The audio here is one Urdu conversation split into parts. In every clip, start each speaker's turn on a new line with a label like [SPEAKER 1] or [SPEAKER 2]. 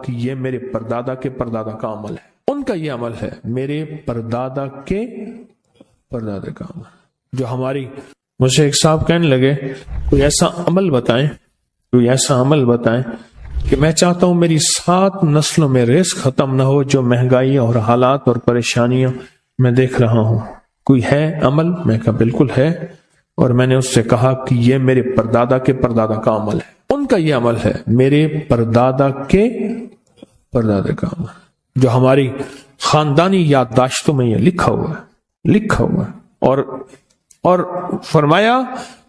[SPEAKER 1] کہ یہ میرے پردادا کے پردادا کا عمل ہے، ان کا یہ عمل ہے، میرے پردادا کے پردادا کا عمل جو ہماری۔ مجھے ایک صاحب کہنے لگے کوئی ایسا عمل بتائیں، کوئی ایسا عمل بتائیں کہ میں چاہتا ہوں میری 7 نسلوں میں رزق ختم نہ ہو، جو مہنگائی اور حالات اور پریشانیاں میں دیکھ رہا ہوں، کوئی ہے عمل؟ میں کہا بالکل ہے، اور میں نے اس سے کہا کہ یہ میرے پردادا کے پردادا کا عمل ہے، ان کا یہ عمل ہے، میرے پردادا کے پردادا کا عمل جو ہماری خاندانی یادداشتوں میں یہ لکھا ہوا ہے، اور فرمایا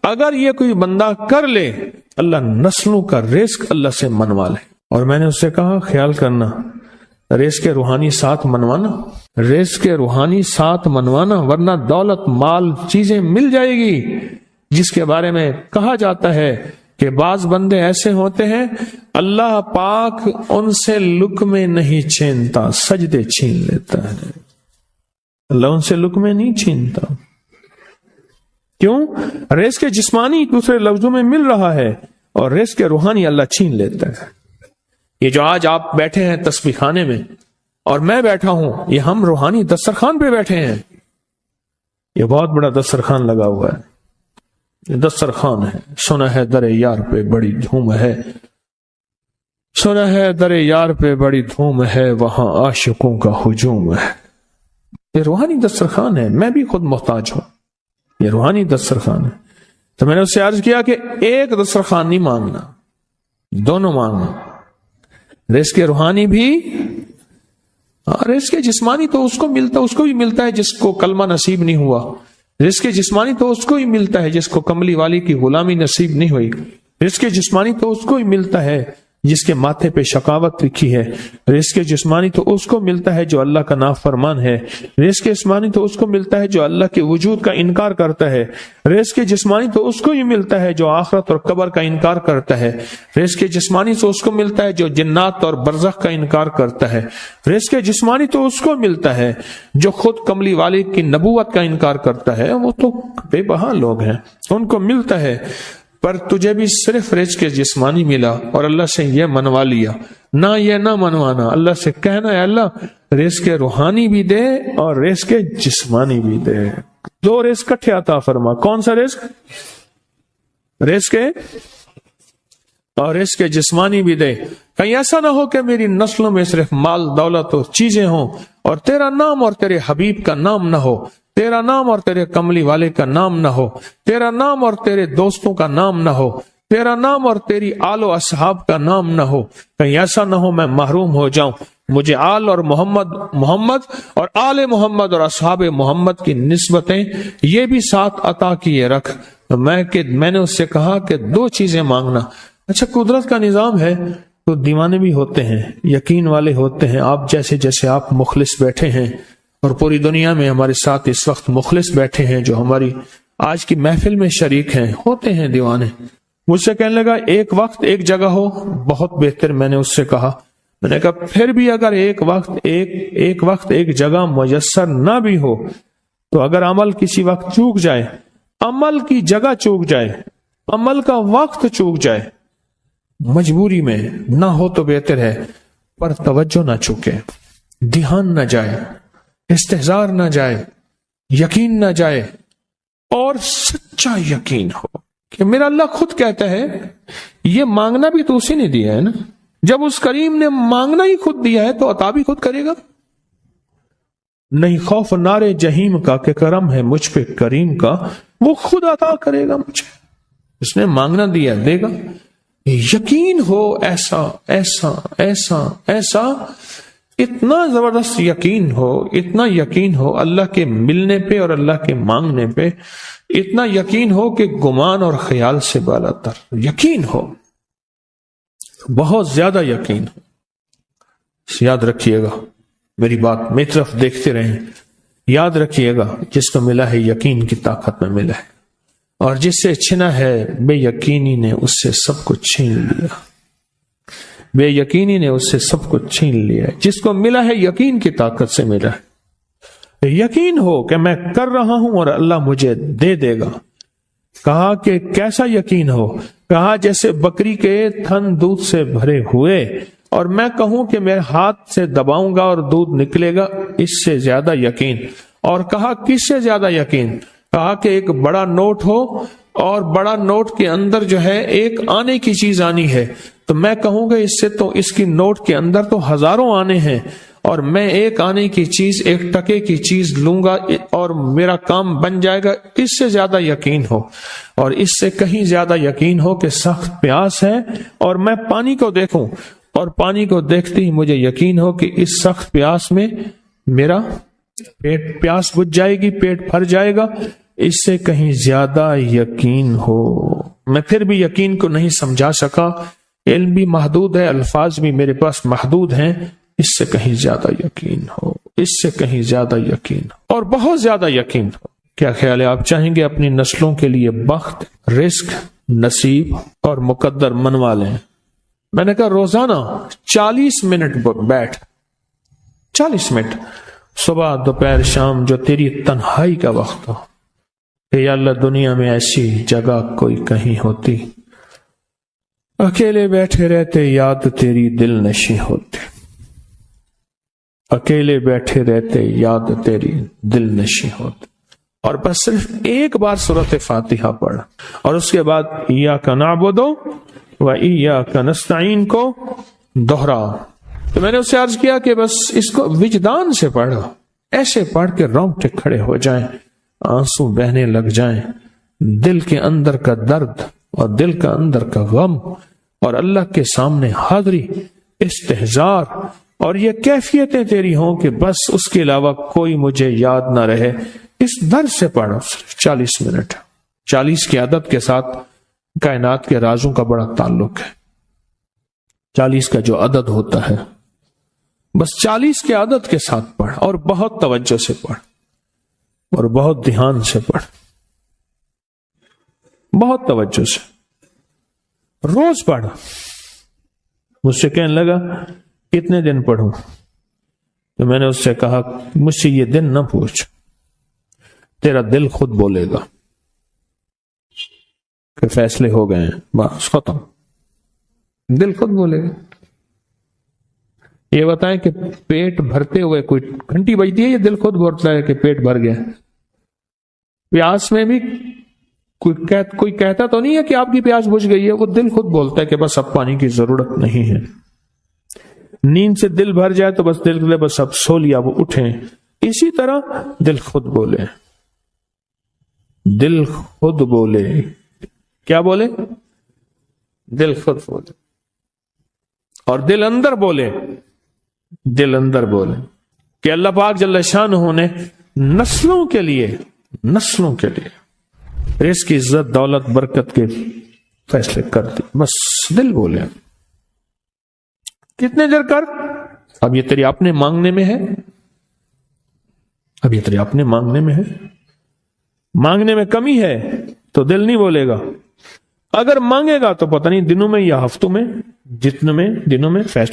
[SPEAKER 1] اگر یہ کوئی بندہ کر لے اللہ نسلوں کا رزق اللہ سے منوا لے۔ اور میں نے اس سے کہا خیال کرنا، رزق کے روحانی ساتھ منوانا، رزق کے روحانی ساتھ منوانا، ورنہ دولت مال چیزیں مل جائے گی جس کے بارے میں کہا جاتا ہے کہ بعض بندے ایسے ہوتے ہیں اللہ پاک ان سے لقمے نہیں چھینتا، سجدے چھین لیتا ہے، اللہ ان سے لقمے نہیں چھینتا۔ کیوں؟ رزق جسمانی دوسرے لفظوں میں مل رہا ہے، اور رزق روحانی اللہ چھین لیتا ہے۔ یہ جو آج آپ بیٹھے ہیں تسبیح خانے میں اور میں بیٹھا ہوں، یہ ہم روحانی دسترخوان پہ بیٹھے ہیں، یہ بہت بڑا دسترخوان لگا ہوا ہے، یہ دسترخوان ہے۔ سنا ہے در یار پہ بڑی دھوم ہے، سنا ہے در یار پہ بڑی دھوم ہے، وہاں عاشقوں کا ہجوم ہے۔ یہ روحانی دسترخوان ہے، میں بھی خود محتاج ہوں، یہ روحانی دسترخوان ہے۔ تو میں نے اس سے عرض کیا کہ ایک دسترخوان نہیں مانگنا، دونوں مانگنا، رزق روحانی بھی، رزق جسمانی تو اس کو بھی ملتا ہے جس کو کلمہ نصیب نہیں ہوا، رزق جسمانی تو اس کو ہی ملتا ہے جس کو کملی والی کی غلامی نصیب نہیں ہوئی، رزق جسمانی تو اس کو ہی ملتا ہے جس کے ماتھے پہ شقاوت لکھی ہے، رزق جسمانی تو اس کو ملتا ہے جو اللہ کا نافرمان ہے، رزق جسمانی تو اس کو ملتا ہے جو اللہ کے وجود کا انکار کرتا ہے، رزق جسمانی تو اس کو ہی ملتا ہے جو آخرت اور قبر کا انکار کرتا ہے، رزق جسمانی تو اس کو ملتا ہے جو جنات اور برزخ کا انکار کرتا ہے، رزق جسمانی تو اس کو ملتا ہے جو خود کملی والے کی نبوت کا انکار کرتا ہے، وہ تو بے بہا لوگ ہیں، ان کو ملتا ہے۔ پر تجھے بھی صرف رزق جسمانی ملا اور اللہ سے یہ منوا لیا، نہ یہ نہ منوانا، اللہ سے کہنا ہے اللہ رزق روحانی بھی دے اور رزق جسمانی بھی دے، 2 رزق کٹھے عطا فرما۔ کون سا رزق؟ رزق اور رزق جسمانی بھی دے۔ کہیں ایسا نہ ہو کہ میری نسلوں میں صرف مال دولت اور چیزیں ہوں اور تیرا نام اور تیرے حبیب کا نام نہ ہو، تیرا نام اور تیرے کملی والے کا نام نہ ہو، تیرا نام اور تیرے دوستوں کا نام نہ ہو، تیرا نام اور تیری آل و اصحاب کا نام نہ ہو۔ کہیں ایسا نہ ہو میں محروم ہو جاؤں، مجھے آل اور محمد اور آل محمد اور اصحاب محمد کی نسبتیں یہ بھی ساتھ عطا کیے رکھ۔ میں نے اس سے کہا کہ 2 چیزیں مانگنا۔ اچھا قدرت کا نظام ہے تو دیوانے بھی ہوتے ہیں، یقین والے ہوتے ہیں، آپ جیسے آپ مخلص بیٹھے ہیں، اور پوری دنیا میں ہمارے ساتھ اس وقت مخلص بیٹھے ہیں جو ہماری آج کی محفل میں شریک ہیں، ہوتے ہیں دیوانے۔ مجھ سے کہنے لگا ایک وقت ایک جگہ ہو بہت بہتر۔ میں نے اس سے کہا، میں نے کہا پھر بھی اگر ایک وقت ایک جگہ میسر نہ بھی ہو تو اگر عمل کسی وقت چوک جائے، عمل کی جگہ چوک جائے، عمل کا وقت چوک جائے، مجبوری میں نہ ہو تو بہتر ہے، پر توجہ نہ چوکے، دھیان نہ جائے، استحضار نہ جائے، یقین نہ جائے، اور سچا یقین ہو کہ میرا اللہ خود کہتا ہے یہ مانگنا بھی تو اسی نے دیا ہے نا، جب اس کریم نے مانگنا ہی خود دیا ہے تو عطا بھی خود کرے گا۔ نہیں خوف نارے جہیم کا کہ کرم ہے مجھ پہ کریم کا، وہ خود عطا کرے گا مجھے، اس نے مانگنا دیا دے گا۔ یقین ہو ایسا ایسا ایسا ایسا، اتنا زبردست یقین ہو، اتنا یقین ہو اللہ کے ملنے پہ اور اللہ کے مانگنے پہ، اتنا یقین ہو کہ گمان اور خیال سے بالا تر یقین ہو، بہت زیادہ یقین ہو۔ یاد رکھیے گا میری بات، میری طرف دیکھتے رہیں، یاد رکھیے گا جس کو ملا ہے یقین کی طاقت میں ملا ہے، اور جس سے چھنا ہے بے یقینی نے اس سے سب کچھ چھین لیا، بے یقینی نے اس سے سب کچھ چھین لیا۔ جس کو ملا ہے یقین کی طاقت سے ملا ہے، یقین ہو کہ میں کر رہا ہوں اور اللہ مجھے دے دے گا۔ کہا کہ کیسا یقین ہو؟ کہا جیسے بکری کے تھن دودھ سے بھرے ہوئے اور میں کہوں کہ میرے ہاتھ سے دباؤں گا اور دودھ نکلے گا، اس سے زیادہ یقین۔ اور کہا کس سے زیادہ یقین؟ کہا کہ ایک بڑا نوٹ ہو اور بڑا نوٹ کے اندر جو ہے ایک آنے کی چیز آنی ہے، تو میں کہوں گا اس سے تو اس کی نوٹ کے اندر تو ہزاروں آنے ہیں، اور میں ایک آنے کی چیز، ایک ٹکے کی چیز لوں گا اور میرا کام بن جائے گا۔ اس سے زیادہ یقین ہو، اور اس سے کہیں زیادہ یقین ہو کہ سخت پیاس ہے اور میں پانی کو دیکھوں، اور پانی کو دیکھتے ہی مجھے یقین ہو کہ اس سخت پیاس میں میرا پیاس بجھ جائے گی، پیٹ بھر جائے گا۔ اس سے کہیں زیادہ یقین ہو۔ میں پھر بھی یقین کو نہیں سمجھا سکا، علم بھی محدود ہے، الفاظ بھی میرے پاس محدود ہیں۔ اس سے کہیں زیادہ یقین ہو، اس سے کہیں زیادہ یقین ہو، اور بہت زیادہ یقین ہو۔ کیا خیال ہے؟ آپ چاہیں گے اپنی نسلوں کے لیے بخت، رزق، نصیب اور مقدر منوا لیں؟ میں نے کہا روزانہ 40 منٹ بیٹھ، 40 منٹ صبح دوپہر شام، جو تیری تنہائی کا وقت ہو، کہ یا اللہ دنیا میں ایسی جگہ کوئی کہیں ہوتی، اکیلے بیٹھے رہتے یاد تیری دل نشیں ہوتی، اکیلے بیٹھے رہتے یاد تیری دل نشیں ہوتی، اور بس صرف ایک بار سورۃ فاتحہ پڑھ، اور اس کے بعد ایاک نعبد و ایاک نستعین کو دوہرا۔ تو میں نے اس سے عرض کیا کہ بس اس کو وجدان سے پڑھو، ایسے پڑھ کے رونگٹے کھڑے ہو جائیں، آنسو بہنے لگ جائیں، دل کے اندر کا درد اور دل کا اندر کا غم اور اللہ کے سامنے حاضری، استحضار، اور یہ کیفیتیں تیری ہوں کہ بس اس کے علاوہ کوئی مجھے یاد نہ رہے۔ اس درد سے پڑھو، صرف 40 منٹ۔ 40 کی عدد کے ساتھ کائنات کے رازوں کا بڑا تعلق ہے۔ 40 کا جو عدد ہوتا ہے، بس 40 کے عدد کے ساتھ پڑھ، اور بہت توجہ سے پڑھ، اور بہت دھیان سے پڑھ، بہت توجہ سے، روز پڑھ۔ مجھ سے کہنے لگا کتنے دن پڑھوں؟ تو میں نے اس سے کہا مجھ سے یہ دن نہ پوچھ، تیرا دل خود بولے گا کہ فیصلے ہو گئے ہیں، بس ختم، دل خود بولے گا۔ یہ بتائیں کہ پیٹ بھرتے ہوئے کوئی گھنٹی بجتی ہے، یہ دل خود بولتا ہے کہ پیٹ بھر گیا۔ پیاس میں بھی کوئی کہتا تو نہیں ہے کہ آپ کی پیاس بجھ گئی ہے، وہ دل خود بولتا ہے کہ بس اب پانی کی ضرورت نہیں ہے۔ نیند سے دل بھر جائے تو بس دل کے بس اب سو لیا، وہ اٹھیں۔ اسی طرح دل خود بولے، دل خود بولے، کیا بولے؟ دل خود بولے، اور دل اندر بولے، دل اندر بولے کہ اللہ پاک جل شانہ نے نسلوں کے لیے رزق کی عزت، دولت، برکت کے فیصلے کر دی، بس دل بولے۔ کتنے دیر کر؟ اب یہ تیری اپنے مانگنے میں ہے، اب یہ تیری اپنے مانگنے میں ہے۔ مانگنے میں کمی ہے تو دل نہیں بولے گا، اگر مانگے گا تو پتہ نہیں دنوں میں یا ہفتوں میں، جتنے میں دنوں میں فیصلہ